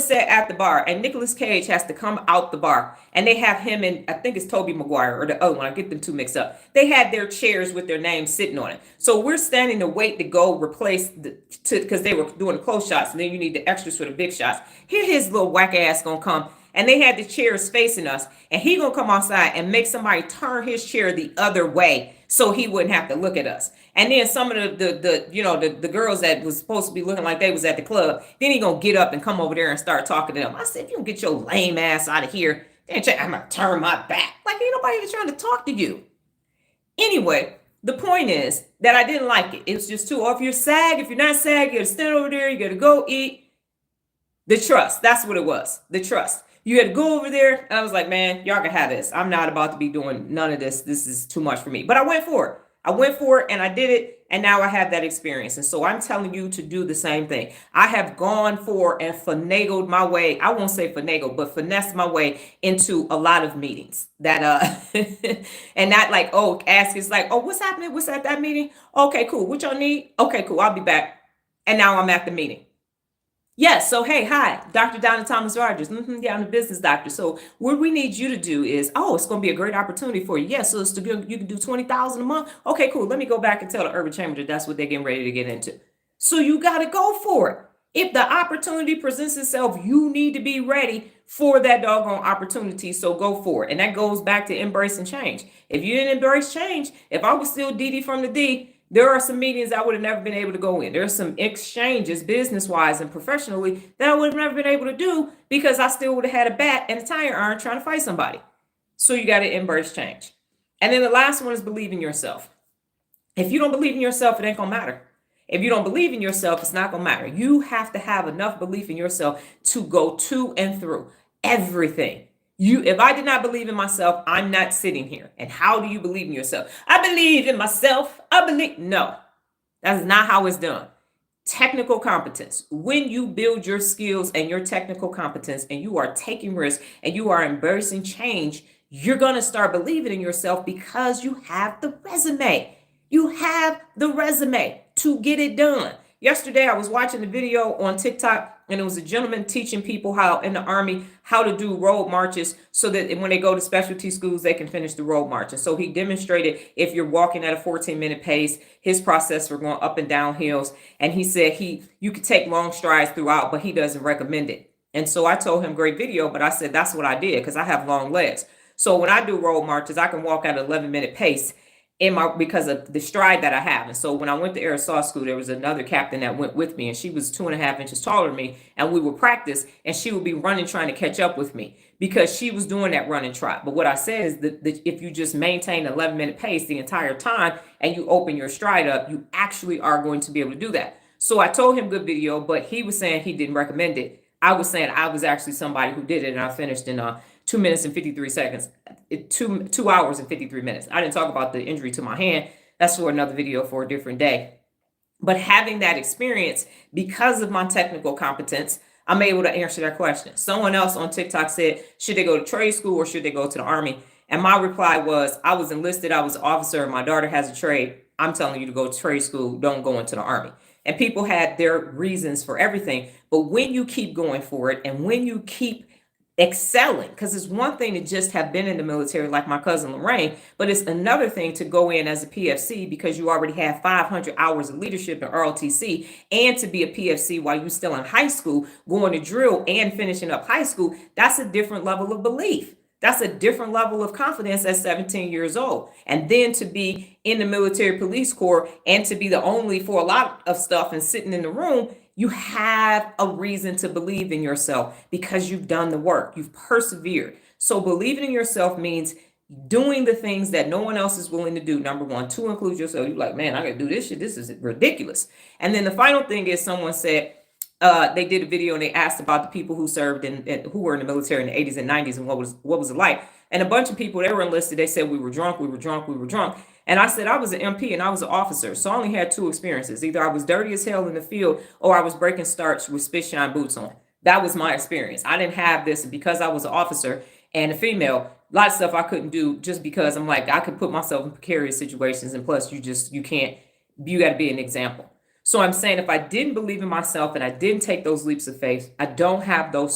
set at the bar, and Nicolas Cage has to come out the bar, and they have him and I think it's Tobey Maguire or the other one. I get them two mixed up. They had their chairs with their names sitting on it. So we're standing to wait to go replace because they were doing the close shots, and then you need the extras for the big shots. Here his little whack ass gonna come, and they had the chairs facing us, and he gonna come outside and make somebody turn his chair the other way so he wouldn't have to look at us. And then some of the girls that was supposed to be looking like they was at the club, then he gonna get up and come over there and start talking to them. I said, if you don't get your lame ass out of here, then I'm gonna turn my back. Like, ain't nobody even trying to talk to you. Anyway, the point is that I didn't like it. It was just too, or if you're SAG, if you're not SAG, you gotta stand over there, you gotta go eat. The trust, that's what it was, the trust. You had to go over there. I was like, man, y'all can have this. I'm not about to be doing none of this. This is too much for me. But I went for it. I went for it and I did it. And now I have that experience. And so I'm telling you to do the same thing. I have gone for and finagled my way. I won't say finagled, but finessed my way into a lot of meetings that, and not like, oh, ask is like, oh, what's happening? What's at that meeting? Okay, cool. What y'all need? Okay, cool. I'll be back. And now I'm at the meeting. Yes. So, hey, hi, Dr. Donna Thomas Rogers. Yeah, I'm the business doctor. So what we need you to do is, oh, it's going to be a great opportunity for you. Yes. So it's you can do 20,000 a month. Okay, cool. Let me go back and tell the Urban Chamber that that's what they're getting ready to get into. So you got to go for it. If the opportunity presents itself, you need to be ready for that doggone opportunity. So go for it. And that goes back to embracing change. If you didn't embrace change, if I was still Dee Dee from the D, there are some meetings I would have never been able to go in. There's some exchanges business-wise and professionally that I would have never been able to do because I still would have had a bat and a tire iron trying to fight somebody. So you got to embrace change. And then the last one is believe in yourself. If you don't believe in yourself, it ain't going to matter. If you don't believe in yourself, it's not going to matter. You have to have enough belief in yourself to go to and through everything. If I did not believe in myself, I'm not sitting here. And how do you believe in yourself? I believe in myself. No, that's not how it's done. Technical competence. When you build your skills and your technical competence and you are taking risks and you are embracing change, you're going to start believing in yourself because you have the resume. You have the resume to get it done. Yesterday, I was watching the video on TikTok, and it was a gentleman teaching people how in the Army how to do road marches so that when they go to specialty schools, they can finish the road march. And so he demonstrated if you're walking at a 14-minute pace, his process for going up and down hills. And he said you could take long strides throughout, but he doesn't recommend it. And so I told him, great video, but I said, that's what I did because I have long legs. So when I do road marches, I can walk at an 11-minute pace because of the stride that I have. And so when I went to Air Assault School, there was another captain that went with me, and she was 2.5 inches taller than me, and we would practice, and she would be running trying to catch up with me because she was doing that running trot. But what I said is that if you just maintain an 11-minute pace the entire time and you open your stride up, you actually are going to be able to do that. So I told him good video, but he was saying he didn't recommend it. I was saying I was actually somebody who did it, and I finished in 2 minutes and 53 seconds, 2 hours and 53 minutes. I didn't talk about the injury to my hand. That's for another video for a different day. But having that experience, because of my technical competence, I'm able to answer that question. Someone else on TikTok said, should they go to trade school or should they go to the Army? And my reply was, I was enlisted, I was an officer, my daughter has a trade. I'm telling you to go to trade school, don't go into the Army. And people had their reasons for everything. But when you keep going for it and when you keep excelling, because it's one thing to just have been in the military like my cousin Lorraine, but it's another thing to go in as a PFC because you already have 500 hours of leadership in ROTC, and to be a PFC while you're still in high school, going to drill and finishing up high school. That's a different level of belief. That's a different level of confidence at 17 years old. And then to be in the military police corps and to be the only for a lot of stuff and sitting in the room, you have a reason to believe in yourself because you've done the work, you've persevered. So believing in yourself means doing the things that no one else is willing to do. Number one, to include yourself. You're like, man, I gotta do this shit. This is ridiculous. And then the final thing is someone said, they did a video and they asked about the people who served and who were in the military in the 80s and 90s and what was it like. And a bunch of people, they were enlisted. They said we were drunk. And I said I was an MP and I was an officer. So I only had two experiences. Either I was dirty as hell in the field or I was breaking starch with spit shine boots on. That was my experience. I didn't have this because I was an officer and a female. A lot of stuff I couldn't do just because I'm like, I could put myself in precarious situations. And plus you got to be an example. So I'm saying if I didn't believe in myself and I didn't take those leaps of faith, I don't have those